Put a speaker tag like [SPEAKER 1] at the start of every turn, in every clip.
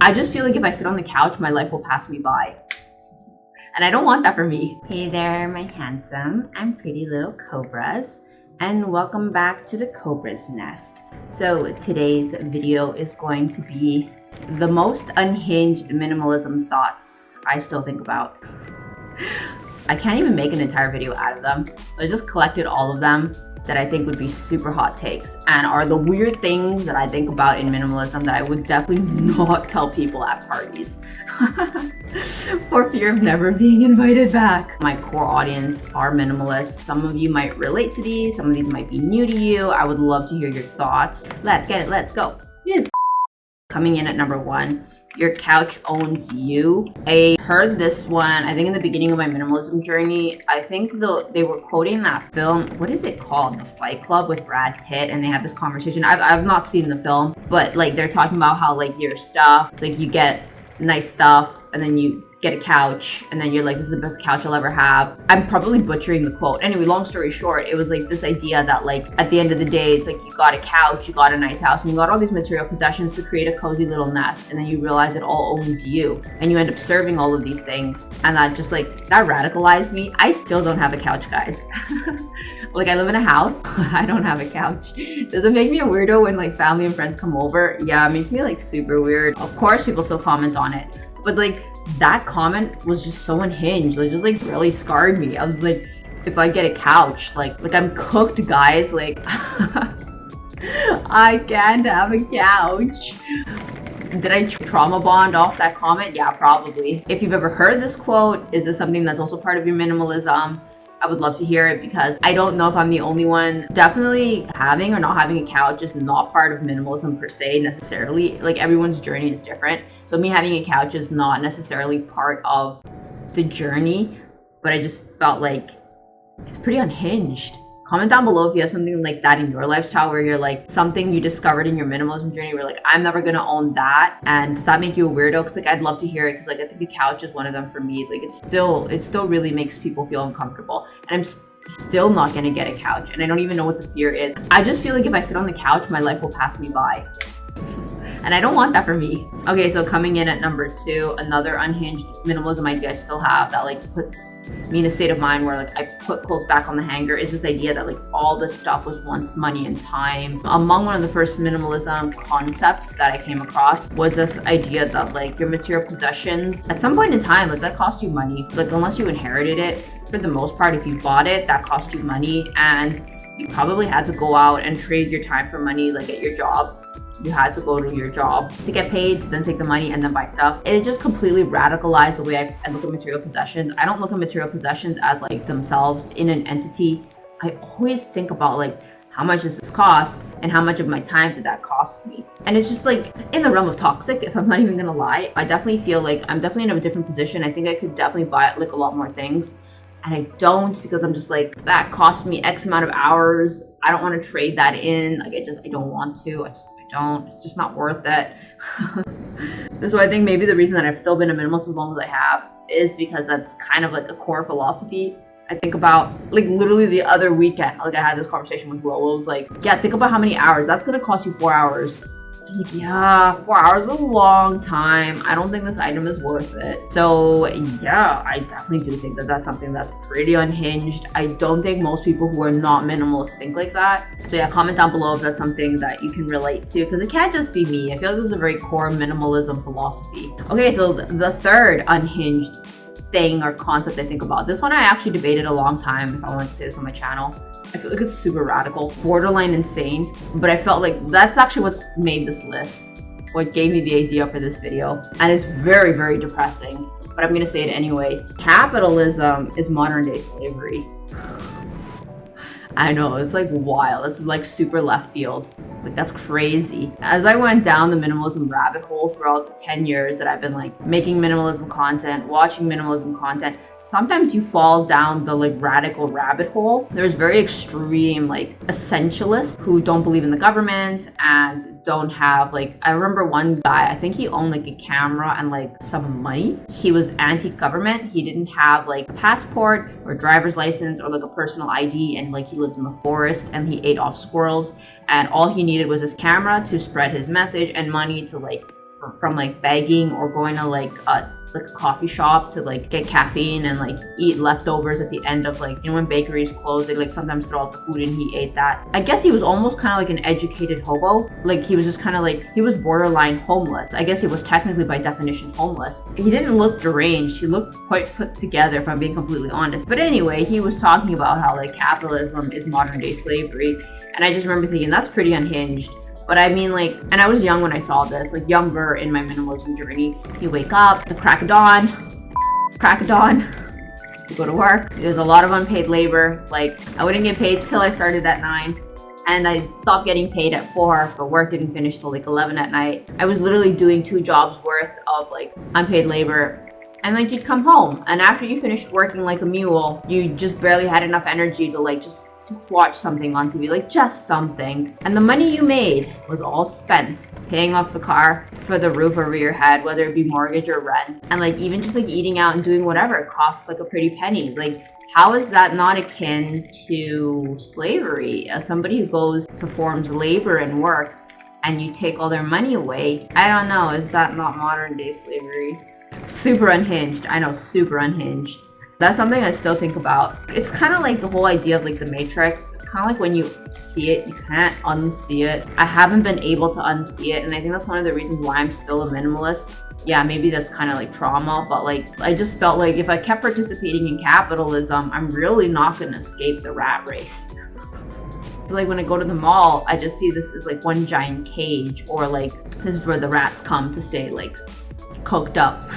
[SPEAKER 1] I just feel like if I sit on the couch, my life will pass me by. And I don't want that for me. Hey there, my handsome and pretty little Cobras. And welcome back to the Cobra's nest. So today's video is going to be the most unhinged minimalism thoughts I still think about. I can't even make an entire video out of them. So I just collected all of them that I think would be super hot takes and are the weird things that I think about in minimalism that I would definitely not tell people at parties for fear of never being invited back. My core audience are minimalists. Some of you might relate to these, some of these might be new to you. I would love to hear your thoughts. Let's get it, let's go. Coming in at number 1, your couch owns you. I heard this one, I think in the beginning of my minimalism journey. I think they were quoting that film, what is it called? The Fight Club with Brad Pitt, and they had this conversation. I've not seen the film, but like they're talking about how like your stuff, like you get nice stuff and then you get a couch and then you're like, this is the best couch I'll ever have. I'm probably butchering the quote. Anyway, long story short, it was like this idea that like at the end of the day, it's like you got a couch, you got a nice house, and you got all these material possessions to create a cozy little nest, and then you realize it all owns you and you end up serving all of these things. And that just like, that radicalized me. I still don't have a couch, guys. Like I live in a house, I don't have a couch. Does it make me a weirdo when like family and friends come over? Yeah, it makes me like super weird. Of course, people still comment on it, but like that comment was just so unhinged. It just like really scarred me. I was like, if I get a couch, like I'm cooked, guys. Like I can't have a couch. Did I trauma bond off that comment? Yeah, probably. If you've ever heard this quote, is this something that's also part of your minimalism? I would love to hear it because I don't know if I'm the only one. Definitely having or not having a couch is not part of minimalism per se necessarily. Like everyone's journey is different. So me having a couch is not necessarily part of the journey, but I just felt like it's pretty unhinged. Comment down below if you have something like that in your lifestyle where you're like something you discovered in your minimalism journey where like, I'm never gonna own that. And does that make you a weirdo? Cause like, I'd love to hear it. Cause like, I think a couch is one of them for me. Like it still really makes people feel uncomfortable. And I'm still not gonna get a couch. And I don't even know what the fear is. I just feel like if I sit on the couch, my life will pass me by. And I don't want that for me. Okay, so coming in at number 2, another unhinged minimalism idea I still have that like puts me in a state of mind where like I put clothes back on the hanger is this idea that like all this stuff was once money and time. Among one of the first minimalism concepts that I came across was this idea that like your material possessions at some point in time, like that cost you money. Like unless you inherited it, for the most part, if you bought it, that cost you money, and you probably had to go out and trade your time for money like at your job. You had to go to your job to get paid, to then take the money and then buy stuff. It just completely radicalized the way I look at material possessions. I don't look at material possessions as like themselves in an entity. I always think about like, how much does this cost and how much of my time did that cost me? And it's just like in the realm of toxic, if I'm not even gonna lie. I definitely feel like I'm definitely in a different position. I think I could definitely buy like a lot more things. And I don't, because I'm just like, that cost me X amount of hours. I don't want to trade that in. Like I don't want to. I don't. It's just not worth it. And so I think maybe the reason that I've still been a minimalist as long as I have is because that's kind of like a core philosophy. I think about like literally the other weekend, like I had this conversation with Will. Will was like, yeah, think about how many hours. That's going to cost you 4 hours. I was like, yeah, 4 hours is a long time. I don't think this item is worth it. So yeah, I definitely do think that that's something that's pretty unhinged. I don't think most people who are not minimalists think like that. So yeah, comment down below if that's something that you can relate to, because it can't just be me. I feel like this is a very core minimalism philosophy. Okay, so the third unhinged thing or concept I think about. This one I actually debated a long time if I wanted to say this on my channel. I feel like it's super radical, borderline insane, but I felt like that's actually what's made this list, what gave me the idea for this video. And it's very, very depressing, but I'm gonna say it anyway. Capitalism is modern day slavery. I know, it's like wild. It's like super left field. Like that's crazy. As I went down the minimalism rabbit hole throughout the 10 years that I've been like making minimalism content, watching minimalism content, sometimes you fall down the like radical rabbit hole. There's very extreme like essentialists who don't believe in the government and don't have like, I remember one guy, I think he owned like a camera and like some money. He was anti-government. He didn't have like a passport or driver's license or like a personal ID, and like he lived in the forest and he ate off squirrels, and all he needed was his camera to spread his message and money to like from like begging or going to like a coffee shop to like get caffeine and like eat leftovers at the end of like, you know, when bakeries close, they like sometimes throw out the food, and he ate that. I guess he was almost kind of like an educated hobo. Like he was just kind of like, he was borderline homeless. I guess he was technically by definition homeless. He didn't look deranged. He looked quite put together, if I'm being completely honest. But anyway, he was talking about how like capitalism is modern day slavery. And I just remember thinking, that's pretty unhinged. But I mean, like, and I was young when I saw this, like younger in my minimalism journey. You wake up, the crack of dawn to go to work. There's a lot of unpaid labor. Like, I wouldn't get paid till I started at 9. And I stopped getting paid at 4, but work didn't finish till like 11 at night. I was literally doing 2 jobs worth of like unpaid labor. And like you'd come home, and after you finished working like a mule, you just barely had enough energy to like just watch something on TV, like just something. And the money you made was all spent paying off the car, for the roof over your head, whether it be mortgage or rent. And like even just like eating out and doing whatever, it costs like a pretty penny. Like, how is that not akin to slavery? As somebody who goes, performs labor and work, and you take all their money away, I don't know, is that not modern day slavery? Super unhinged. I know, super unhinged. That's something I still think about. It's kind of like the whole idea of like the Matrix. It's kind of like when you see it, you can't unsee it. I haven't been able to unsee it, and I think that's one of the reasons why I'm still a minimalist. Yeah, maybe that's kind of like trauma, but like I just felt like if I kept participating in capitalism, I'm really not going to escape the rat race. So like when I go to the mall, I just see this as like one giant cage, or like this is where the rats come to stay like coked up.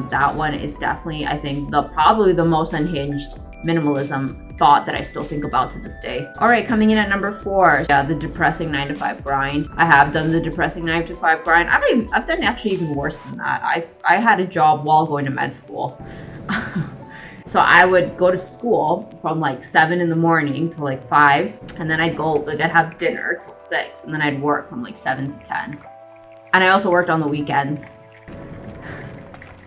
[SPEAKER 1] That one is definitely, I think, probably the most unhinged minimalism thought that I still think about to this day. All right, coming in at number 4, yeah, the depressing 9-to-5 grind. I have done the depressing 9-to-5 grind. I've done actually even worse than that. I had a job while going to med school. So I would go to school from like 7 in the morning to like 5, and then I'd go, like I'd have dinner till 6, and then I'd work from like 7 to 10. And I also worked on the weekends.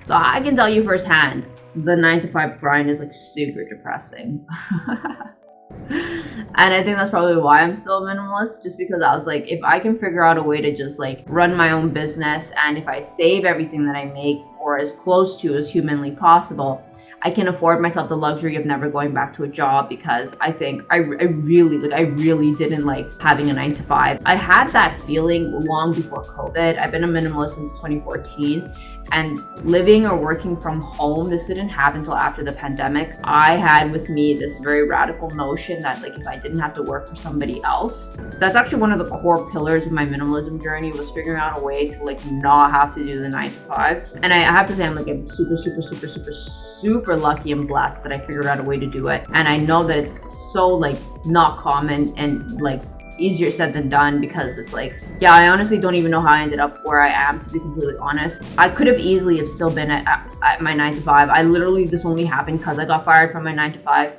[SPEAKER 1] So I can tell you firsthand, the 9-to-5 grind is like super depressing. And I think that's probably why I'm still a minimalist, just because I was like, if I can figure out a way to just like run my own business, and if I save everything that I make, or as close to as humanly possible, I can afford myself the luxury of never going back to a job, because I think I really didn't like having a 9-to-5. I had that feeling long before COVID. I've been a minimalist since 2014. And living or working from home, this didn't happen until after the pandemic. I had with me this very radical notion that like if I didn't have to work for somebody else, that's actually one of the core pillars of my minimalism journey, was figuring out a way to like not have to do the 9-to-5. And I have to say, I'm super lucky and blessed that I figured out a way to do it. And I know that it's so like not common and like easier said than done, because it's like, yeah, I honestly don't even know how I ended up where I am, to be completely honest. I could have easily have still been at my 9-to-5. I literally, this only happened because I got fired from my 9-to-5.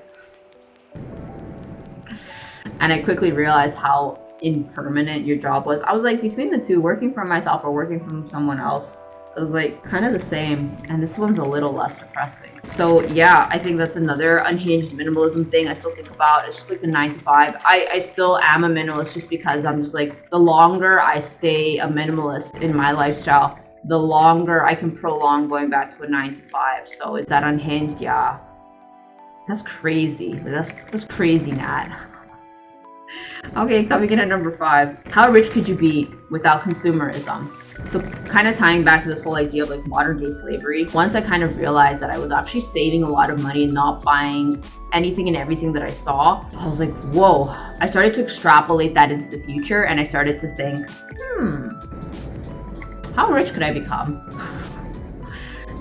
[SPEAKER 1] And I quickly realized how impermanent your job was. I was like, between the two, working for myself or working from someone else, it was like kind of the same, and this one's a little less depressing. So yeah, I think that's another unhinged minimalism thing I still think about. It's just like the 9-to-5. I still am a minimalist, just because I'm just like, the longer I stay a minimalist in my lifestyle, the longer I can prolong going back to a 9-to-5. So is that unhinged? Yeah, that's crazy. That's crazy, Nat. Okay, coming in at number 5. How rich could you be without consumerism? So kind of tying back to this whole idea of like modern day slavery, once I kind of realized that I was actually saving a lot of money and not buying anything and everything that I saw, I was like, whoa. I started to extrapolate that into the future, and I started to think, how rich could I become?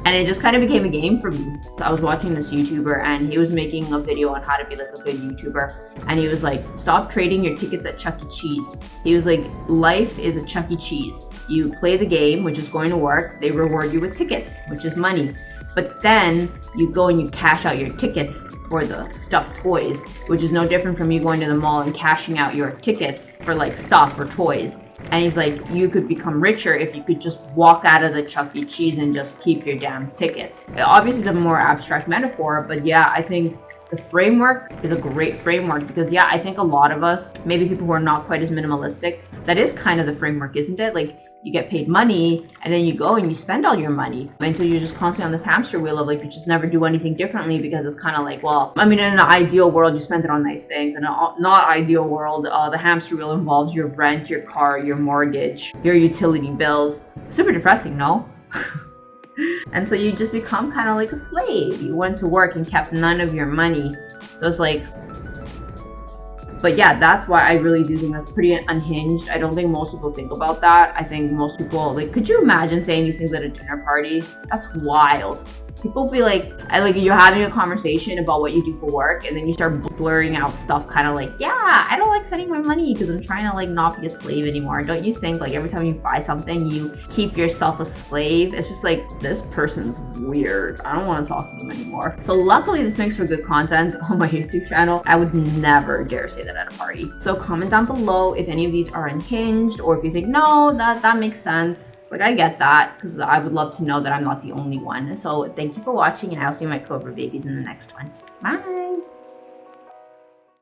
[SPEAKER 1] And it just kind of became a game for me. So I was watching this YouTuber, and he was making a video on how to be like a good YouTuber. And he was like, stop trading your tickets at Chuck E. Cheese. He was like, life is a Chuck E. Cheese. You play the game, which is going to work. They reward you with tickets, which is money. But then you go and you cash out your tickets for the stuffed toys, which is no different from you going to the mall and cashing out your tickets for like stuff or toys. And he's like, you could become richer if you could just walk out of the Chuck E. Cheese and just keep your damn tickets. Obviously, it's a more abstract metaphor, but yeah, I think the framework is a great framework, because yeah, I think a lot of us, maybe people who are not quite as minimalistic, that is kind of the framework, isn't it? Like, you get paid money, and then you go and you spend all your money. And so you're just constantly on this hamster wheel of like, you just never do anything differently, because it's kind of like, well, I mean, in an ideal world, you spend it on nice things. In a not ideal world, the hamster wheel involves your rent, your car, your mortgage, your utility bills. Super depressing, no? And so you just become kind of like a slave. You went to work and kept none of your money. So it's like, but yeah, that's why I really do think that's pretty unhinged. I don't think most people think about that. I think most people, like, could you imagine saying these things at a dinner party? That's wild. People be like you're having a conversation about what you do for work, and then you start blurring out stuff kind of like, yeah, I don't like spending my money because I'm trying to like not be a slave anymore. Don't you think like every time you buy something, you keep yourself a slave? It's just like, this person's weird. I don't want to talk to them anymore. So luckily this makes for good content on my YouTube channel. I would never dare say that at a party. So comment down below if any of these are unhinged, or if you think, no, that makes sense. Like, I get that, because I would love to know that I'm not the only one. So thank you for watching, and I'll see my Cobra babies in the next one. Bye!